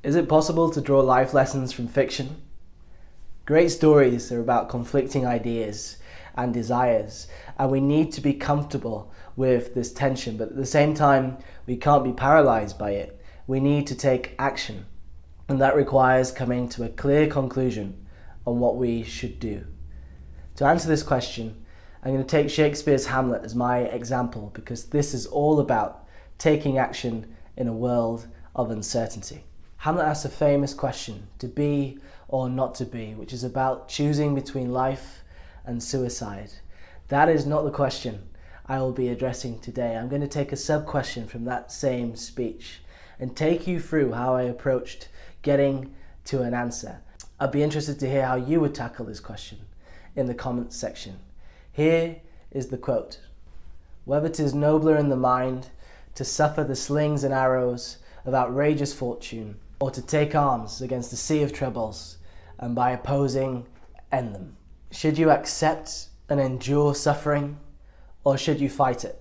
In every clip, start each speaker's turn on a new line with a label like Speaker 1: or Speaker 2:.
Speaker 1: Is it possible to draw life lessons from fiction? Great stories are about conflicting ideas and desires, and we need to be comfortable with this tension, but at the same time, we can't be paralyzed by it. We need to take action, and that requires coming to a clear conclusion on what we should do. To answer this question, I'm going to take Shakespeare's Hamlet as my example, because this is all about taking action in a world of uncertainty. Hamlet asks a famous question, to be or not to be, which is about choosing between life and suicide. That is not the question I will be addressing today. I'm going to take a sub-question from that same speech and take you through how I approached getting to an answer. I'd be interested to hear how you would tackle this question in the comments section. Here is the quote. "Whether 'tis nobler in the mind to suffer the slings and arrows of outrageous fortune, or to take arms against the sea of troubles, and by opposing end them. Should you accept and endure suffering, or should you fight it?"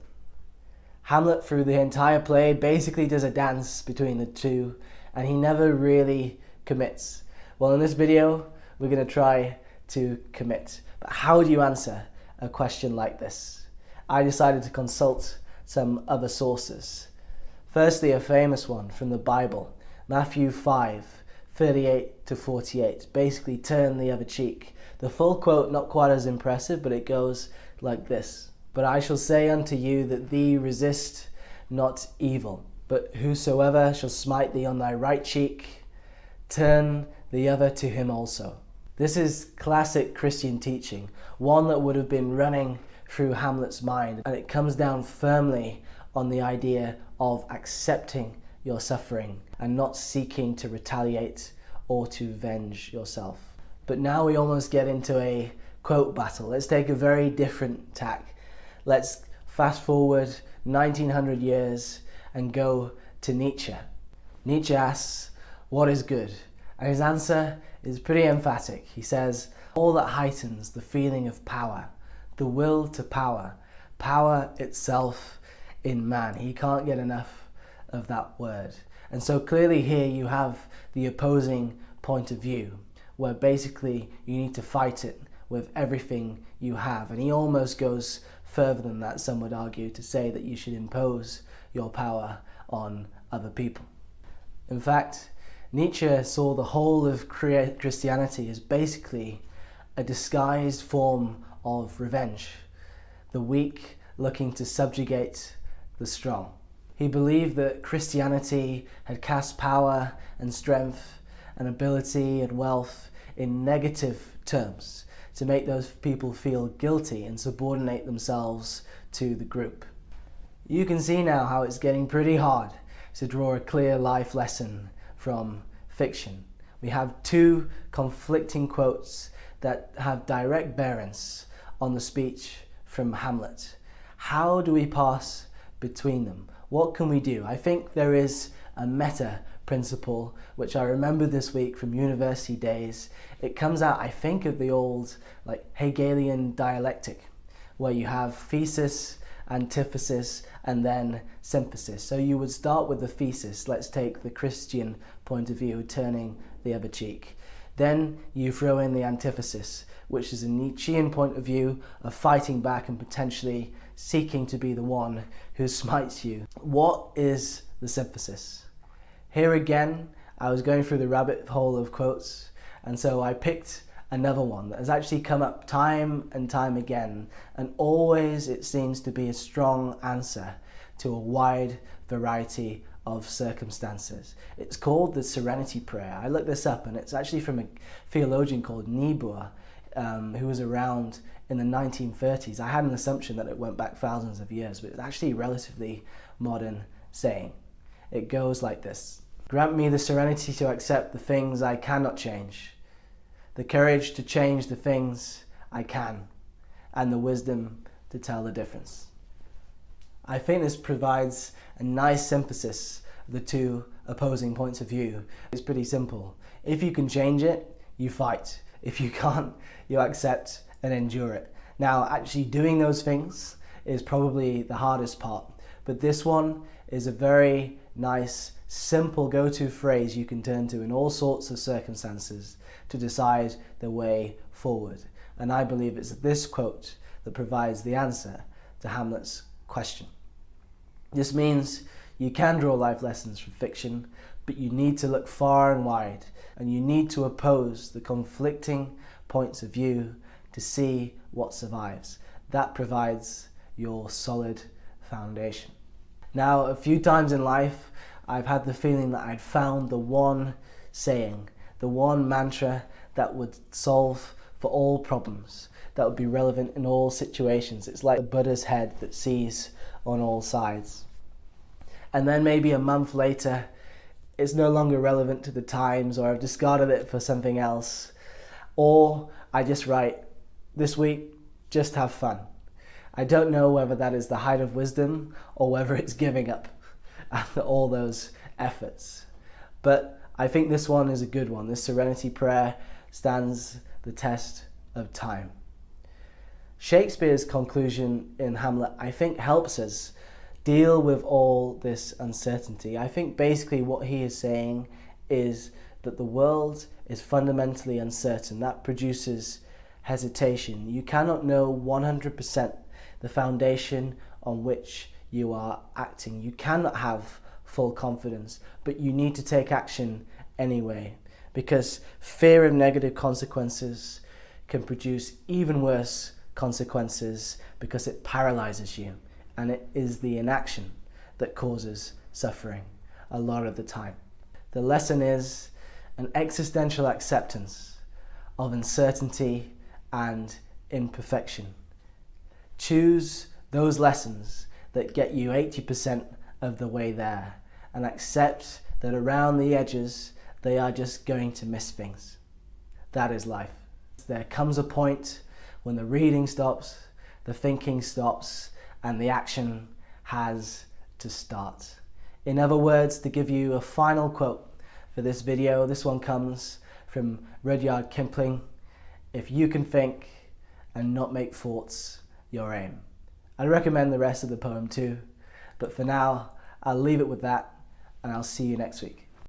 Speaker 1: Hamlet, through the entire play, basically does a dance between the two, and he never really commits. Well, in this video, we're going to try to commit. But how do you answer a question like this? I decided to consult some other sources. Firstly, a famous one from the Bible, Matthew 5:38-48, basically turn the other cheek. The full quote not quite as impressive, but it goes like this. "But I shall say unto you that thee resist not evil, but whosoever shall smite thee on thy right cheek, turn the other to him also." This is classic Christian teaching, one that would have been running through Hamlet's mind, and it comes down firmly on the idea of accepting your suffering and not seeking to retaliate or to avenge yourself. But now we almost get into a quote battle. Let's take a very different tack. Let's fast forward 1900 years and go to Nietzsche. Nietzsche asks, "What is good?" And his answer is pretty emphatic. He says, "All that heightens the feeling of power, the will to power, power itself in man." He can't get enough of that word. And so clearly here you have the opposing point of view, where basically you need to fight it with everything you have. And he almost goes further than that, some would argue, to say that you should impose your power on other people. In fact, Nietzsche saw the whole of Christianity as basically a disguised form of revenge, the weak looking to subjugate the strong. He believed that Christianity had cast power and strength and ability and wealth in negative terms to make those people feel guilty and subordinate themselves to the group. You can see now how it's getting pretty hard to draw a clear life lesson from fiction. We have two conflicting quotes that have direct bearings on the speech from Hamlet. How do we pass between them? What can we do? I think there is a meta principle, which I remember this week from university days. It comes out, I think, of the old Hegelian dialectic, where you have thesis, antithesis, and then synthesis. So you would start with the thesis. Let's take the Christian point of view, turning the other cheek. Then you throw in the antithesis, which is a Nietzschean point of view of fighting back and potentially seeking to be the one who smites you. What is the synthesis? Here again, I was going through the rabbit hole of quotes, and so I picked another one that has actually come up time and time again, and always it seems to be a strong answer to a wide variety of circumstances. It's called the Serenity prayer. I looked this up, and it's actually from a theologian called Nietzsche, who was around in the 1930s. I had an assumption that it went back thousands of years, but it's actually a relatively modern saying. It goes like this: "Grant me the serenity to accept the things I cannot change, the courage to change the things I can, and the wisdom to tell the difference." I think this provides a nice synthesis of the two opposing points of view. It's pretty simple. If you can change it, you fight. If you can't, you accept and endure it. Now, actually doing those things is probably the hardest part, but this one is a very nice simple go-to phrase you can turn to in all sorts of circumstances to decide the way forward. And I believe it's this quote that provides the answer to Hamlet's question. This means you can draw life lessons from fiction, but you need to look far and wide, and you need to oppose the conflicting points of view to see what survives. That provides your solid foundation. Now, a few times in life, I've had the feeling that I'd found the one saying, the one mantra that would solve for all problems, that would be relevant in all situations. It's like the Buddha's head that sees on all sides. And then maybe a month later, it's no longer relevant to the times, or I've discarded it for something else. Or I just write, this week, just have fun. I don't know whether that is the height of wisdom or whether it's giving up after all those efforts. But I think this one is a good one. This Serenity prayer stands the test of time. Shakespeare's conclusion in Hamlet, I think, helps us deal with all this uncertainty. I think basically what he is saying is that the world is fundamentally uncertain. That produces hesitation. You cannot know 100% the foundation on which you are acting. You cannot have full confidence, but you need to take action anyway, because fear of negative consequences can produce even worse consequences because it paralyzes you, and it is the inaction that causes suffering a lot of the time. The lesson is an existential acceptance of uncertainty and imperfection. Choose those lessons that get you 80% of the way there, and accept that around the edges they are just going to miss things. That is life. There comes a point when the reading stops, the thinking stops, and the action has to start. In other words, to give you a final quote for this video, this one comes from Rudyard Kipling: "If you can think and not make thoughts your aim." I'd recommend the rest of the poem too, but for now, I'll leave it with that, and I'll see you next week.